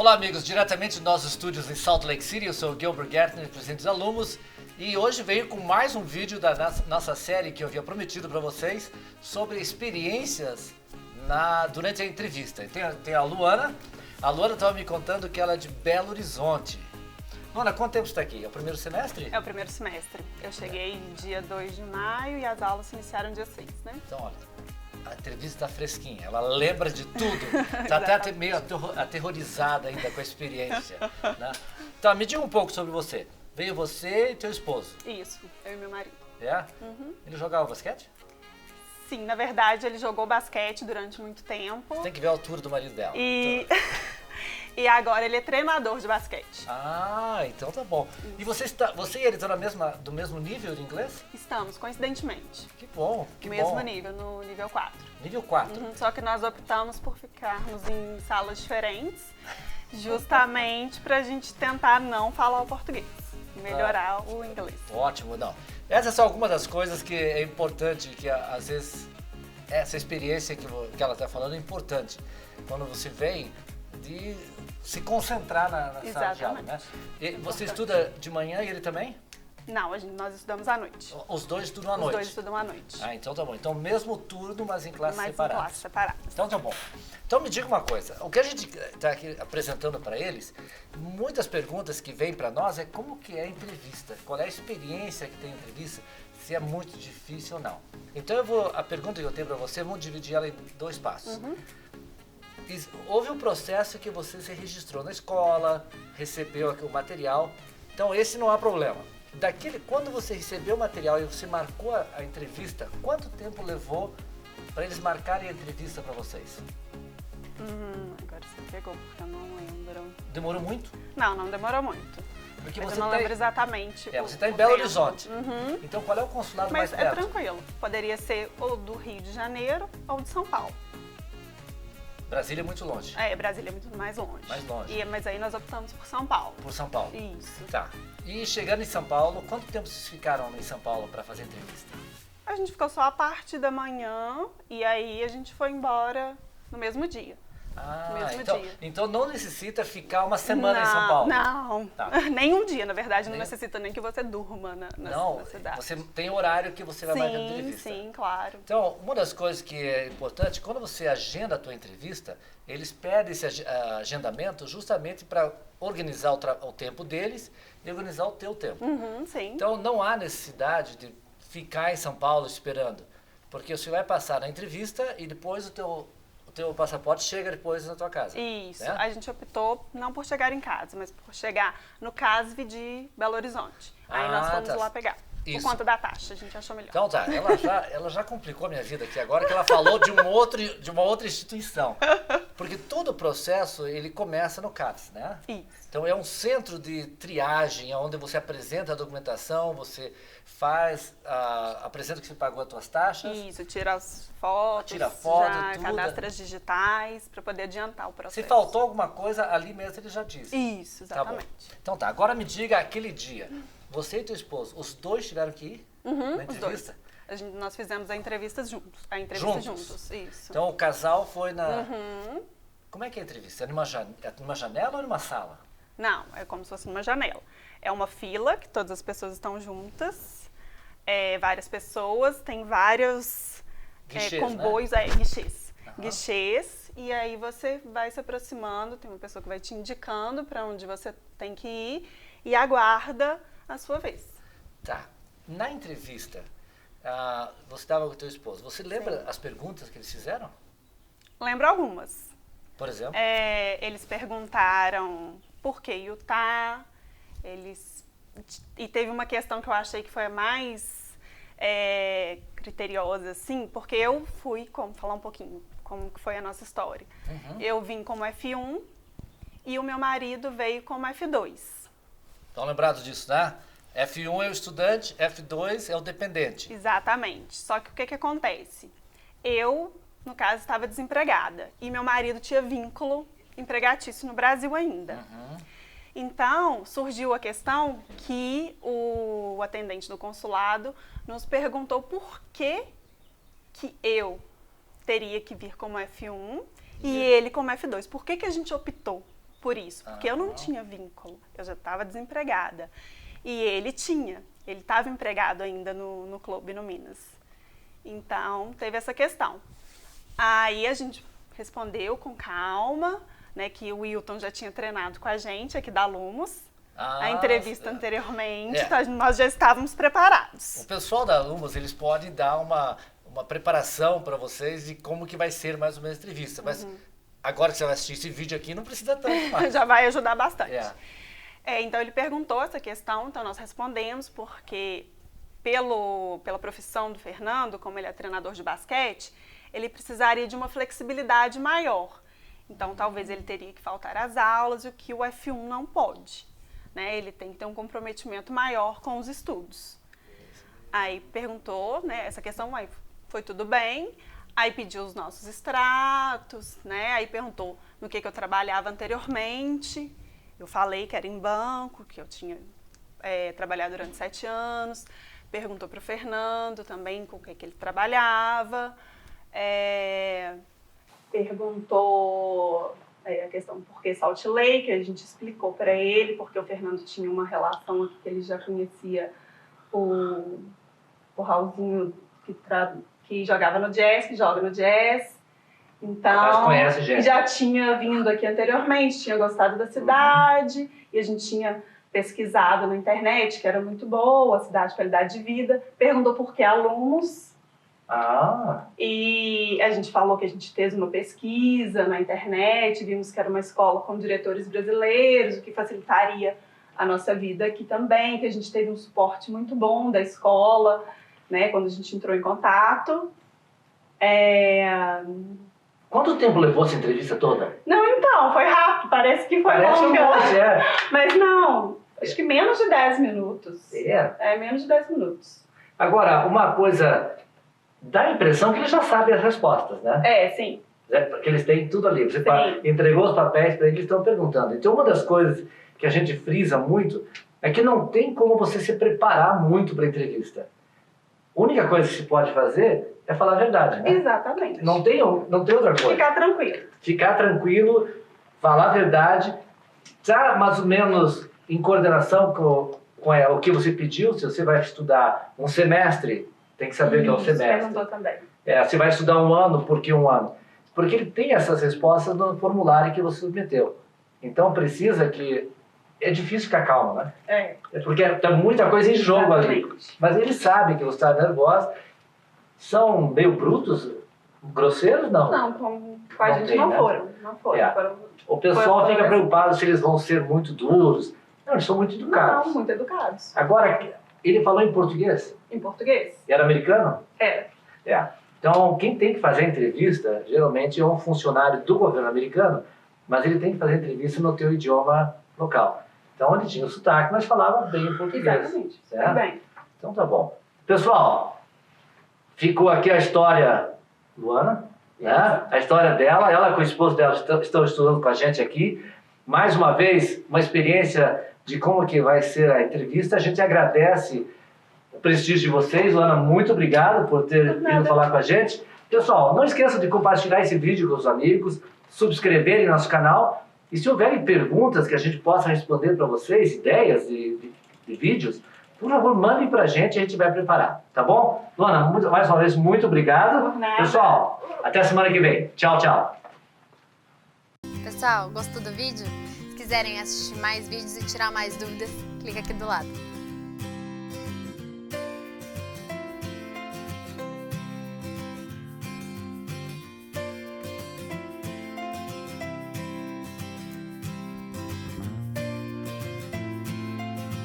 Olá, amigos, diretamente dos nossos estúdios em Salt Lake City, eu sou o Gilbert Gertner, presidente dos alunos, e hoje venho com mais um vídeo da nossa série que eu havia prometido para vocês sobre experiências durante a entrevista. Tem a Luana estava me contando que ela é de Belo Horizonte. Luana, quanto tempo você está aqui? É o primeiro semestre? É o primeiro semestre. Eu cheguei dia 2 de maio e as aulas se iniciaram dia 6, né? Então, olha, a entrevista está fresquinha, ela lembra de tudo, está até meio aterrorizada ainda com a experiência. Né? Então, me diga um pouco sobre você. Veio você e teu esposo. Isso, eu e meu marido. É? Uhum. Ele jogava basquete? Sim, na verdade ele jogou basquete durante muito tempo. Você tem que ver a altura do marido dela. E, e agora ele é treinador de basquete. Ah, então tá bom. E você e ele estão do mesmo nível de inglês? Estamos, coincidentemente. Que bom, que mesmo bom. nível, no nível 4. Nível 4. Uhum, só que nós optamos por ficarmos em salas diferentes, justamente pra gente tentar não falar o português, melhorar o inglês. Ótimo, não. Essas são algumas das coisas que é importante, que às vezes essa experiência que ela está falando é importante. Quando você vem de se concentrar na sala de aula, né? E você estuda de manhã e ele também? Não, nós estudamos à noite. Os dois estudam à noite? Os dois estudam à noite. Ah, então tá bom. Então mesmo turno, mas em classes Mas separadas. em classes separadas. Então tá bom. Então me diga uma coisa, o que a gente está aqui apresentando para eles, muitas perguntas que vêm para nós é como que é a entrevista, qual é a experiência que tem a entrevista, se é muito difícil ou não. Então a pergunta que eu tenho para você, vamos dividir ela em 2 passos. Uhum. Houve um processo que você se registrou na escola, recebeu o material, então esse não há problema. Quando você recebeu o material e você marcou a entrevista, quanto tempo levou para eles marcarem a entrevista para vocês? Agora você pegou, porque eu não lembro. Demorou muito? Não demorou muito. Porque Mas você eu não lembro exatamente. você está em o Belo tempo. Horizonte. Uhum. Então qual é o consulado Mas mais é perto? tranquilo. Poderia ser ou do Rio de Janeiro ou de São Paulo. Brasília é muito longe. Brasília é muito mais longe. Mais longe. Mas aí nós optamos por São Paulo. Por São Paulo. Isso. Tá. E chegando em São Paulo, quanto tempo vocês ficaram em São Paulo para fazer a entrevista? A gente ficou só a parte da manhã e aí a gente foi embora no mesmo dia. Ah, No mesmo então, dia. então não necessita ficar uma semana em São Paulo. Não, Tá. nem um dia, na verdade, não Nem- necessita nem que você durma na Não, cidade. você tem horário que você vai marcar a Sim, entrevista. sim, claro. Então, uma das coisas que é importante, quando você agenda a tua entrevista, eles pedem esse agendamento justamente para organizar o tempo deles e organizar o teu tempo. Uhum, sim. Então, não há necessidade de ficar em São Paulo esperando, porque você vai passar na entrevista e depois o teu passaporte chega depois na tua casa. Isso, né? a gente optou não por chegar em casa, mas por chegar no CASV de Belo Horizonte. Aí nós fomos tá. lá pegar. Isso. Por conta da taxa, a gente achou melhor. Então tá, ela já complicou a minha vida aqui agora que ela falou de uma outra instituição. Porque todo o processo, ele começa no CAPS, né? Isso. Então é um centro de triagem, onde você apresenta a documentação, você apresenta que você pagou as tuas taxas. Isso, tira as fotos, Tira foto, já tudo. cadastra as digitais para poder adiantar o processo. Se faltou alguma coisa, ali mesmo ele já disse. Isso, Tá bom. exatamente. Então tá, agora me diga aquele dia. Você e teu esposo, os dois tiveram que ir na Os dois. entrevista? Nós fizemos a entrevista juntos. Juntos? Isso. Então o casal foi na... Uhum. Como é que é a entrevista? É numa janela ou numa sala? Não, é como se fosse numa janela. É uma fila que todas as pessoas estão juntas, várias pessoas, tem vários Guichês, comboios, né? Guichês. Aham. Guichês, e aí você vai se aproximando, tem uma pessoa que vai te indicando para onde você tem que ir e aguarda a sua vez. Tá. Na entrevista, você estava com o teu esposo. Você lembra Sim. as perguntas que eles fizeram? Lembro algumas. Por exemplo? Eles perguntaram por que Utah, e teve uma questão que eu achei que foi a mais criteriosa, assim, porque eu fui, falar um pouquinho como que foi a nossa história. Uhum. Eu vim como F1 e o meu marido veio como F2. Estão lembrados disso, né? F1 é o estudante, F2 é o dependente. Exatamente. Só que o que acontece? Eu, no caso, estava desempregada e meu marido tinha vínculo empregatício no Brasil ainda. Uhum. Então, surgiu a questão que o atendente do consulado nos perguntou por que eu teria que vir como F1 e ele como F2. Por que a gente optou por isso, porque eu não tinha vínculo, eu já estava desempregada. E ele tinha, ele estava empregado ainda no clube, no Minas. Então, teve essa questão. Aí a gente respondeu com calma, né, que o Wilton já tinha treinado com a gente aqui da Lumos. A entrevista anteriormente, nós já estávamos preparados. O pessoal da Lumos, eles podem dar uma preparação para vocês de como que vai ser mais ou menos a entrevista. Mas agora que você vai assistir esse vídeo aqui, não precisa tanto mais. Já vai ajudar bastante. Então ele perguntou essa questão, então nós respondemos, porque pela profissão do Fernando, como ele é treinador de basquete, ele precisaria de uma flexibilidade maior. Então talvez ele teria que faltar às aulas, o que o F1 não pode. Né? Ele tem que ter um comprometimento maior com os estudos. Aí perguntou, né, essa questão, aí foi tudo bem. Aí pediu os nossos extratos, né? Aí perguntou no que eu trabalhava anteriormente. Eu falei que era em banco, que eu tinha trabalhado durante 7 anos. Perguntou para o Fernando também com o que ele trabalhava. Perguntou a questão por que Salt Lake, a gente explicou para ele, porque o Fernando tinha uma relação aqui que ele já conhecia o Raulzinho que jogava no Jazz, que joga no Jazz. Então, conhece, gente. Já tinha vindo aqui anteriormente, tinha gostado da cidade, e a gente tinha pesquisado na internet, que era muito boa, a cidade, qualidade de vida. Perguntou por que alunos. E a gente falou que a gente fez uma pesquisa na internet, vimos que era uma escola com diretores brasileiros, o que facilitaria a nossa vida aqui também, que a gente teve um suporte muito bom da escola, né, quando a gente entrou em contato. Quanto tempo levou essa entrevista toda? Não, então, foi rápido, parece que foi longa. Mas não, acho que menos de 10 minutos. Menos de 10 minutos. Agora, uma coisa, dá a impressão que eles já sabem as respostas, né? Sim. Porque eles têm tudo ali. Você entregou os papéis para eles, estão perguntando. Então, uma das coisas que a gente frisa muito é que não tem como você se preparar muito para a entrevista. A única coisa que se pode fazer é falar a verdade, né? Exatamente. Não tem outra coisa. Ficar tranquilo. Ficar tranquilo, falar a verdade, estar mais ou menos em coordenação com o que você pediu. Se você vai estudar um semestre, tem que saber o que é um semestre. Perguntou também. Se vai estudar um ano, por que um ano? Porque ele tem essas respostas no formulário que você submeteu. Então precisa que... É difícil ficar calmo, né? Porque tem muita coisa em jogo ali. Mas eles sabem que você está nervosa. São meio brutos, grosseiros, não? Não, com a gente não foram. Não foram. O pessoal fica preocupado se eles vão ser muito duros. Não, eles são muito educados. Não, muito educados. Agora, ele falou em português? Em português. Era americano? Era. Então, quem tem que fazer a entrevista, geralmente é um funcionário do governo americano, mas ele tem que fazer a entrevista no teu idioma local. Então, ele tinha o sotaque, mas falava bem o português. Exatamente. Bem. Então, tá bom. Pessoal, ficou aqui a história, Luana, né? A história dela, ela com o esposo dela estão estudando com a gente aqui. Mais uma vez, uma experiência de como que vai ser a entrevista. A gente agradece o prestígio de vocês. Luana, muito obrigado por ter vindo falar com a gente. Pessoal, não esqueçam de compartilhar esse vídeo com os amigos, subscreverem nosso canal. E se houverem perguntas que a gente possa responder para vocês, ideias de vídeos, por favor, mandem para a gente vai preparar, tá bom? Luana, mais uma vez, muito obrigado. Pessoal, até a semana que vem. Tchau, tchau. Pessoal, gostou do vídeo? Se quiserem assistir mais vídeos e tirar mais dúvidas, clica aqui do lado.